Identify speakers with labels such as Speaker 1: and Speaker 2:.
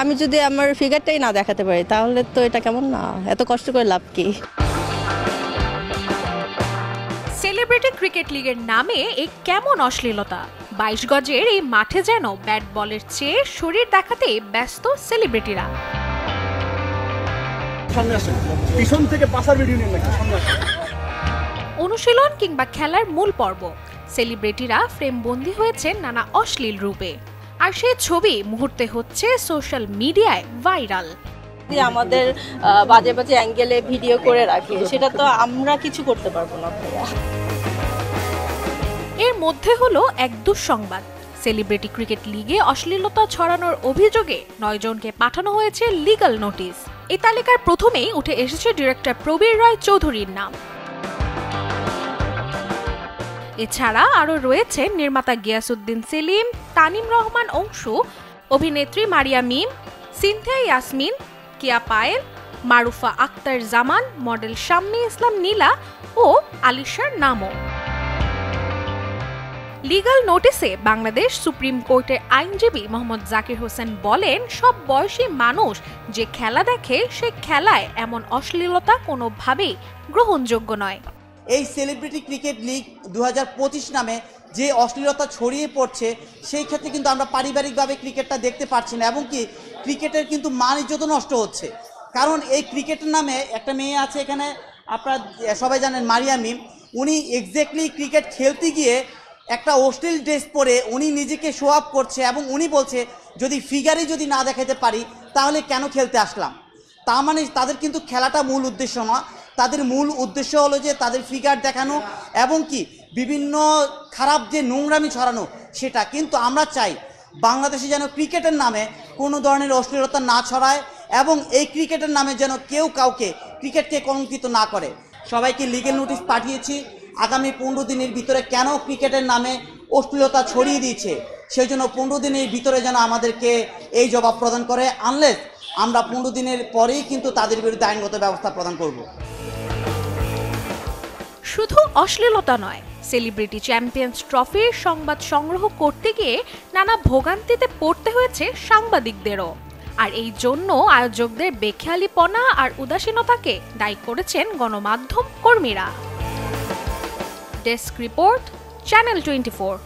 Speaker 1: আমি যদি আমার ফিগারটাই না দেখাতে পারি তাহলে তো এটা কেমন না, এত কষ্ট করে লাভ কি?
Speaker 2: সেলিব্রিটি ক্রিকেট লিগের নামে এই কেমন অশ্লীলতা! 22 গজের এই মাঠে যেন ব্যাট বলের চেয়ে শরীর দেখাতেই ব্যস্ত সেলিব্রিটিরা। অনুশীলন কিংবা খেলার মূল পর্ব, সেলিব্রিটিরা ফ্রেমবন্দি হয়েছেন নানা অশ্লীল রূপে, আর সেই ছবি মুহূর্তে হচ্ছে সোশ্যাল মিডিয়ায় ভাইরাল।
Speaker 1: আমাদের বাজে বাজে অ্যাঙ্গেলে ভিডিও করে রাখে, সেটা তো আমরা কিছু করতে পারবো না।
Speaker 2: এর মধ্যে হলো এক দুঃসংবাদ, সেলিব্রিটি ক্রিকেট লিগে অশ্লীলতা ছড়ানোর অভিযোগে 9 জনকে পাঠানো হয়েছে লিগ্যাল নোটিশ। এই তালিকার প্রথমেই উঠে এসেছে ডিরেক্টর প্রবীর রায় চৌধুরীর নাম। এছাড়া আরও রয়েছে নির্মাতা গিয়াসউদ্দিন সেলিম, তানিম রহমান অংশু, অভিনেত্রী মারিয়া মিম, সিনথিয়া ইয়াসমিন, কিয়া পায়েল, মারুফা আক্তার জামান, মডেল শাম্মী ইসলাম নীলা ও আলিশার নামও। লিগ্যাল নোটিসে বাংলাদেশ সুপ্রিম কোর্টের আইনজীবী মোহাম্মদ জাকির হোসেন বলেন, সব বয়সী মানুষ যে খেলা দেখে সে খেলায় এমন অশ্লীলতা কোনোভাবেই গ্রহণযোগ্য নয়।
Speaker 3: এই সেলিব্রিটি ক্রিকেট লিগ 2025 নামে যে অশ্লীলতা ছড়িয়ে পড়ছে, সেই ক্ষেত্রে কিন্তু আমরা পারিবারিকভাবে ক্রিকেটটা দেখতে পাচ্ছি না, এবং কি ক্রিকেটের কিন্তু মান ইজ্জত নষ্ট হচ্ছে। কারণ এই ক্রিকেটের নামে একটা মেয়ে আছে এখানে, আপনারা সবাই জানেন মারিয়া মিম, উনি এক্স্যাক্টলি ক্রিকেট খেলতে গিয়ে একটা অশ্লীল ড্রেস পরে উনি নিজেকে শো আপ করছে, এবং উনি বলছে যদি ফিগারই যদি না দেখাতে পারি তাহলে কেন খেলতে আসলাম। তা মানে তাদের কিন্তু খেলাটা মূল উদ্দেশ্য নয়, তাদের মূল উদ্দেশ্য হলো যে তাদের ফিগার দেখানো এবং কি বিভিন্ন খারাপ যে নোংরামি ছড়ানো সেটা। কিন্তু আমরা চাই বাংলাদেশে যেন ক্রিকেটের নামে কোনো ধরনের অশ্লীলতা না ছড়ায়, এবং এই ক্রিকেটের নামে যেন কেউ কাউকে ক্রিকেটকে কলঙ্কিত না করে। সবাইকে লিগ্যাল নোটিশ পাঠিয়েছি, আগামী 15 দিনের ভিতরে কেন ক্রিকেটের নামে অশ্লীলতা ছড়িয়ে দিয়েছে সেই জন্য 15 দিনের ভিতরে যেন আমাদেরকে এই জবাব প্রদান করে, আনলেস আমরা 15 দিনের পরেই কিন্তু তাদের বিরুদ্ধে আইনগত ব্যবস্থা প্রদান করব।
Speaker 2: শুধু অশ্লীলতা নয়, সেলিব্রিটি চ্যাম্পিয়ন্স ট্রফির সংবাদ সংগ্রহ করতে গিয়ে নানা ভোগান্তিতে পড়তে হয়েছে সাংবাদিকদেরও। আর এই জন্য আয়োজকদের বেখেয়ালিপনা আর উদাসীনতাকে দায়ী করেছেন গণমাধ্যম কর্মীরা। Desk report, channel 24।